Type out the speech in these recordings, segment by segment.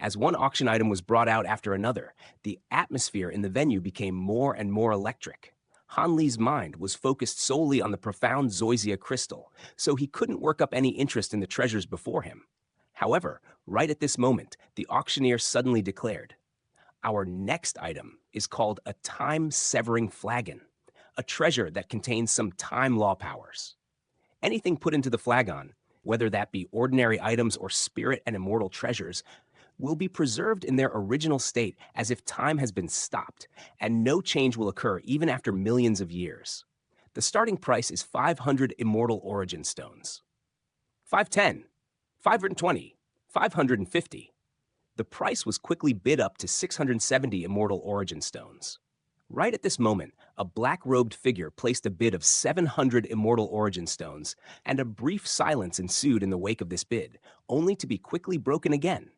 As one auction item was brought out after another, the atmosphere in the venue became more and more electric. Han Li's mind was focused solely on the profound Zoysia crystal, so he couldn't work up any interest in the treasures before him. However, right at this moment, the auctioneer suddenly declared, "Our next item is called a time-severing flagon, a treasure that contains some time law powers. Anything put into the flagon, whether that be ordinary items or spirit and immortal treasures, will be preserved in their original state as if time has been stopped, and no change will occur even after millions of years. The starting price is 500 immortal origin stones. 510, 520, 550. The price was quickly bid up to 670 immortal origin stones. Right at this moment, a black-robed figure placed a bid of 700 immortal origin stones, and a brief silence ensued in the wake of this bid, only to be quickly broken again.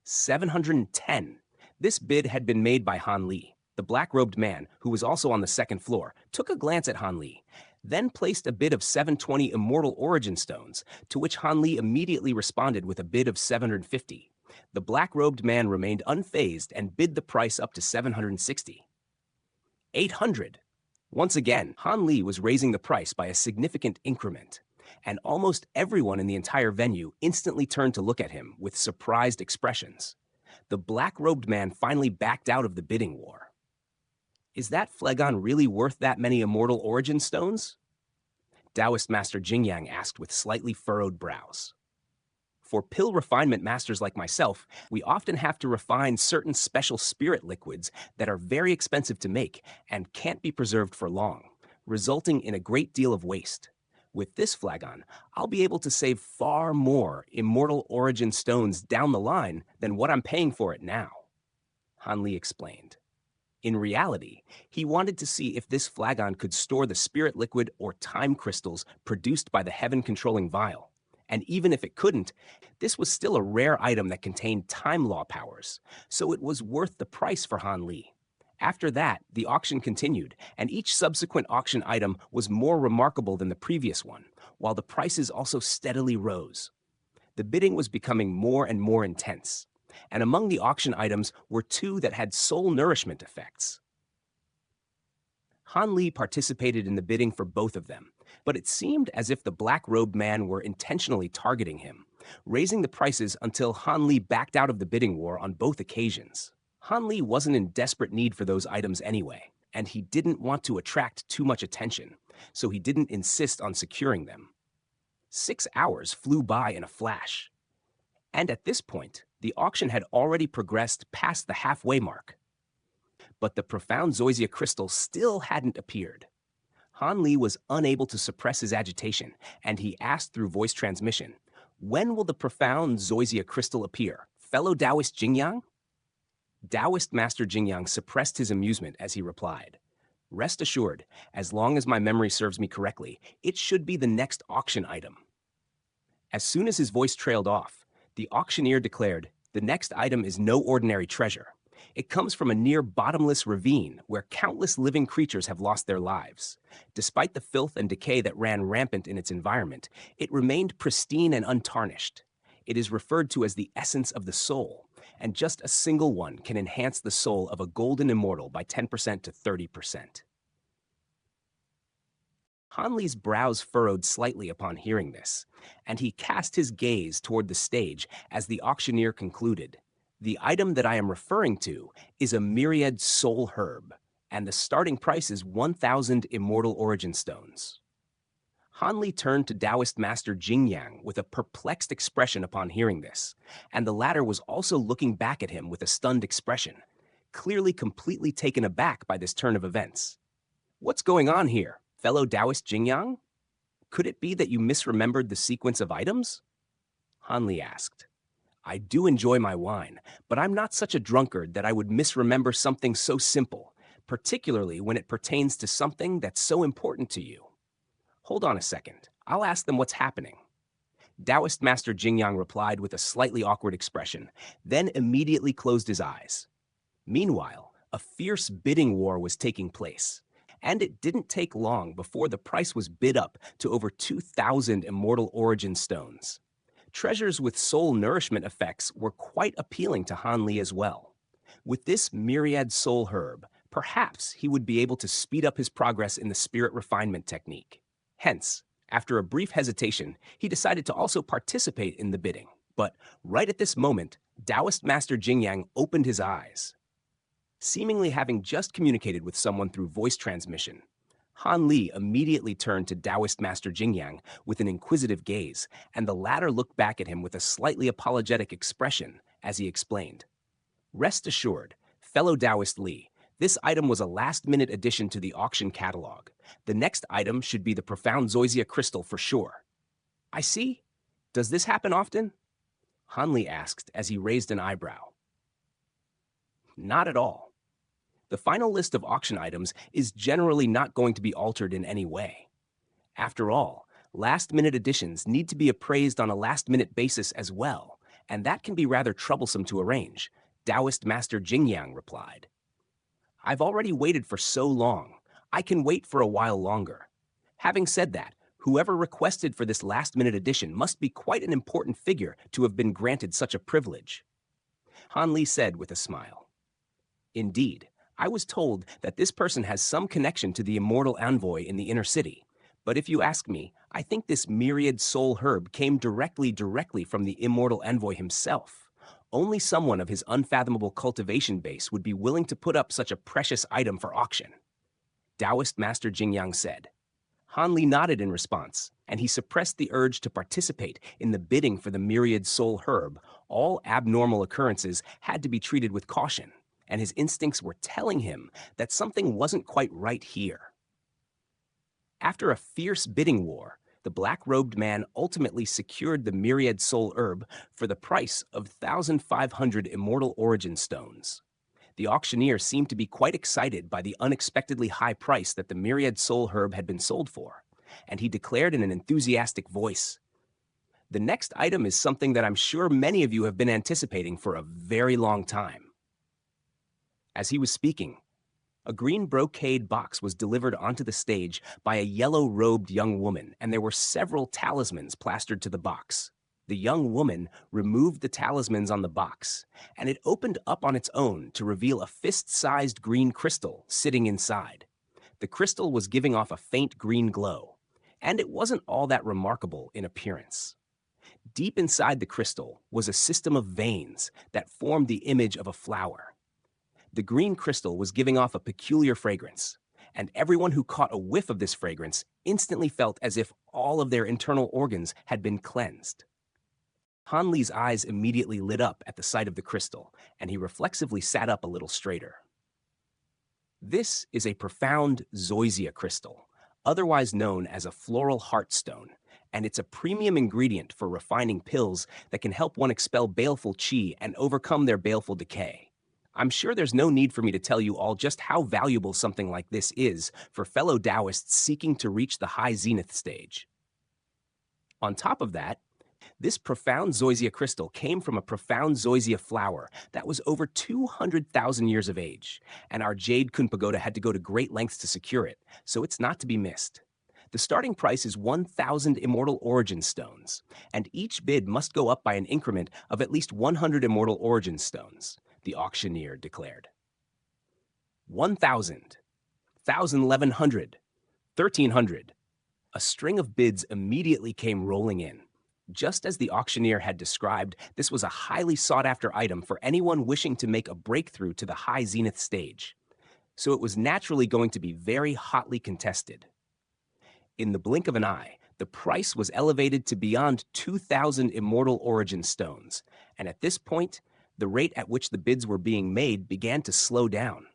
710. This bid had been made by Han Li. The black-robed man, who was also on the second floor, took a glance at Han Li, then placed a bid of 720 immortal origin stones, to which Han Li immediately responded with a bid of 750. The black-robed man remained unfazed and bid the price up to 760. 800. Once again, Han Li was raising the price by a significant increment, and almost everyone in the entire venue instantly turned to look at him with surprised expressions. The black-robed man finally backed out of the bidding war. "Is that flagon really worth that many immortal origin stones?" Taoist Master Jingyang asked with slightly furrowed brows. "For pill refinement masters like myself, we often have to refine certain special spirit liquids that are very expensive to make and can't be preserved for long, resulting in a great deal of waste. With this flagon, I'll be able to save far more immortal origin stones down the line than what I'm paying for it now," Han Li explained. In reality, he wanted to see if this flagon could store the spirit liquid or time crystals produced by the heaven-controlling vial. And even if it couldn't, this was still a rare item that contained time law powers, so it was worth the price for Han Li. After that, the auction continued, and each subsequent auction item was more remarkable than the previous one, while the prices also steadily rose. The bidding was becoming more and more intense, and among the auction items were two that had soul nourishment effects. Han Li participated in the bidding for both of them, but it seemed as if the black-robed man were intentionally targeting him, raising the prices until Han Li backed out of the bidding war on both occasions. Han Li wasn't in desperate need for those items anyway, and he didn't want to attract too much attention, so he didn't insist on securing them. 6 hours flew by in a flash, and at this point, the auction had already progressed past the halfway mark. But the profound Zoysia crystal still hadn't appeared. Han Li was unable to suppress his agitation, and he asked through voice transmission, "When will the profound Zoysia crystal appear, fellow Taoist Jingyang?" Taoist Master Jingyang suppressed his amusement as he replied, "Rest assured, as long as my memory serves me correctly, it should be the next auction item." As soon as his voice trailed off, the auctioneer declared, "The next item is no ordinary treasure. It comes from a near bottomless ravine where countless living creatures have lost their lives. Despite the filth and decay that ran rampant in its environment, it remained pristine and untarnished. It is referred to as the essence of the soul, and just a single one can enhance the soul of a golden immortal by 10% to 30%. Han Li's brows furrowed slightly upon hearing this, and he cast his gaze toward the stage as the auctioneer concluded, "The item that I am referring to is a myriad soul herb, and the starting price is 1,000 immortal origin stones." Han Li turned to Taoist Master Jingyang with a perplexed expression upon hearing this, and the latter was also looking back at him with a stunned expression, clearly completely taken aback by this turn of events. "What's going on here, fellow Taoist Jingyang? Could it be that you misremembered the sequence of items?" Han Li asked. "I do enjoy my wine, but I'm not such a drunkard that I would misremember something so simple, particularly when it pertains to something that's so important to you. Hold on a second, I'll ask them what's happening." Taoist Master Jingyang replied with a slightly awkward expression, then immediately closed his eyes. Meanwhile, a fierce bidding war was taking place, and it didn't take long before the price was bid up to over 2,000 immortal origin stones. Treasures with soul nourishment effects were quite appealing to Han Li as well. With this myriad soul herb, perhaps he would be able to speed up his progress in the spirit refinement technique. Hence, after a brief hesitation, he decided to also participate in the bidding. But right at this moment, Taoist Master Jingyang opened his eyes. Seemingly having just communicated with someone through voice transmission, Han Li immediately turned to Taoist Master Jingyang with an inquisitive gaze, and the latter looked back at him with a slightly apologetic expression as he explained. Rest assured, fellow Taoist Li, this item was a last-minute addition to the auction catalog. The next item should be the profound Zoysia crystal for sure. I see. Does this happen often? Han Li asked as he raised an eyebrow. Not at all. The final list of auction items is generally not going to be altered in any way. After all, last-minute additions need to be appraised on a last-minute basis as well, and that can be rather troublesome to arrange, Taoist Master Jingyang replied. I've already waited for so long. I can wait for a while longer. Having said that, whoever requested for this last-minute addition must be quite an important figure to have been granted such a privilege. Han Li said with a smile. Indeed, I was told that this person has some connection to the Immortal envoy in the inner city. But if you ask me, I think this myriad soul herb came directly from the Immortal envoy himself. Only someone of his unfathomable cultivation base would be willing to put up such a precious item for auction. Taoist Master Jingyang said. Han Li nodded in response, and he suppressed the urge to participate in the bidding for the myriad soul herb. All abnormal occurrences had to be treated with caution, and his instincts were telling him that something wasn't quite right here. After a fierce bidding war, the black-robed man ultimately secured the myriad soul herb for the price of 1,500 immortal origin stones. The auctioneer seemed to be quite excited by the unexpectedly high price that the myriad soul herb had been sold for, and he declared in an enthusiastic voice, "The next item is something that I'm sure many of you have been anticipating for a very long time." As he was speaking, a green brocade box was delivered onto the stage by a yellow-robed young woman, and there were several talismans plastered to the box. The young woman removed the talismans on the box, and it opened up on its own to reveal a fist-sized green crystal sitting inside. The crystal was giving off a faint green glow, and it wasn't all that remarkable in appearance. Deep inside the crystal was a system of veins that formed the image of a flower. The green crystal was giving off a peculiar fragrance, and everyone who caught a whiff of this fragrance instantly felt as if all of their internal organs had been cleansed. Han Li's eyes immediately lit up at the sight of the crystal, and he reflexively sat up a little straighter. This is a profound Zoysia crystal, otherwise known as a floral heartstone, and it's a premium ingredient for refining pills that can help one expel baleful qi and overcome their baleful decay. I'm sure there's no need for me to tell you all just how valuable something like this is for fellow Taoists seeking to reach the high zenith stage. On top of that, this profound Zoysia crystal came from a profound Zoysia flower that was over 200,000 years of age, and our Jade Kun Pagoda had to go to great lengths to secure it, so it's not to be missed. The starting price is 1,000 Immortal Origin Stones, and each bid must go up by an increment of at least 100 Immortal Origin Stones, the auctioneer declared. 1,000, 1,100, 1,300. A string of bids immediately came rolling in. Just as the auctioneer had described, this was a highly sought-after item for anyone wishing to make a breakthrough to the high zenith stage, so it was naturally going to be very hotly contested. In the blink of an eye, the price was elevated to beyond 2,000 Immortal Origin Stones, and at this point, the rate at which the bids were being made began to slow down.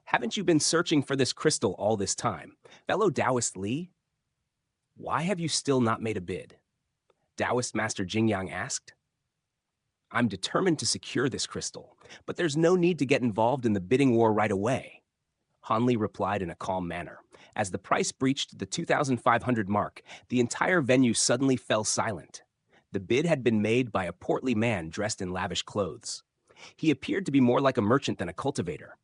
Haven't you been searching for this crystal all this time, fellow Taoist Li? Why have you still not made a bid? Taoist Master Jingyang asked. I'm determined to secure this crystal, but there's no need to get involved in the bidding war right away. Han Li replied in a calm manner. As the price breached the 2,500 mark, the entire venue suddenly fell silent. The bid had been made by a portly man dressed in lavish clothes. He appeared to be more like a merchant than a cultivator.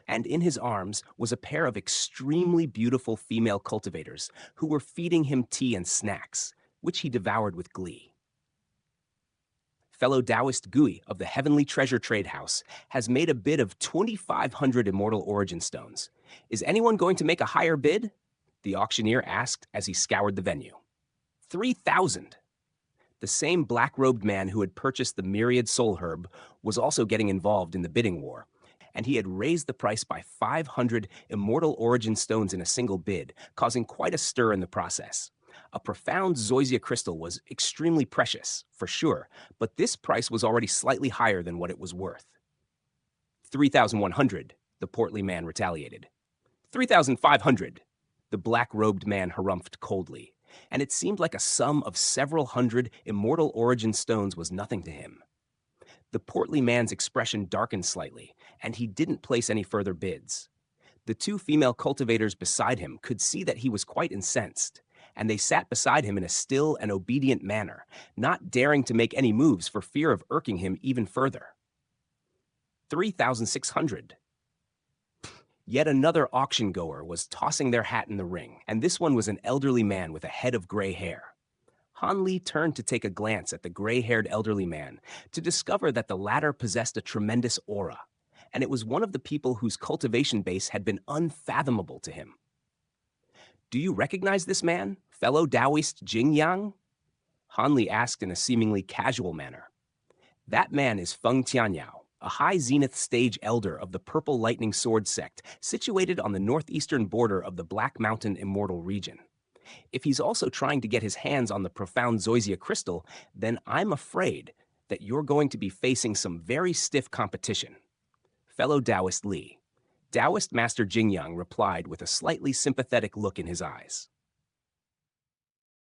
And in his arms was a pair of extremely beautiful female cultivators who were feeding him tea and snacks, which he devoured with glee. Fellow Taoist Gui of the Heavenly Treasure Trade House has made a bid of 2,500 Immortal Origin Stones. Is anyone going to make a higher bid? The auctioneer asked as he scoured the venue. 3,000. The same black-robed man who had purchased the myriad soul herb was also getting involved in the bidding war, and he had raised the price by 500 Immortal Origin Stones in a single bid, causing quite a stir in the process. A profound Zoysia crystal was extremely precious, for sure, but this price was already slightly higher than what it was worth. 3,100, the portly man retaliated. 3,500, the black-robed man harumphed coldly, and it seemed like a sum of several hundred Immortal Origin Stones was nothing to him. The portly man's expression darkened slightly, and he didn't place any further bids. The two female cultivators beside him could see that he was quite incensed, and they sat beside him in a still and obedient manner, not daring to make any moves for fear of irking him even further. 3,600. Yet another auction-goer was tossing their hat in the ring, and this one was an elderly man with a head of gray hair. Han Li turned to take a glance at the gray-haired elderly man to discover that the latter possessed a tremendous aura, and it was one of the people whose cultivation base had been unfathomable to him. Do you recognize this man, fellow Taoist Jingyang? Han Li asked in a seemingly casual manner. That man is Feng Tianyao, a high zenith stage elder of the Purple Lightning Sword sect situated on the northeastern border of the Black Mountain Immortal region. If he's also trying to get his hands on the profound Zoysia crystal, then I'm afraid that you're going to be facing some very stiff competition. Fellow Taoist Li. Taoist Master Jingyang replied with a slightly sympathetic look in his eyes.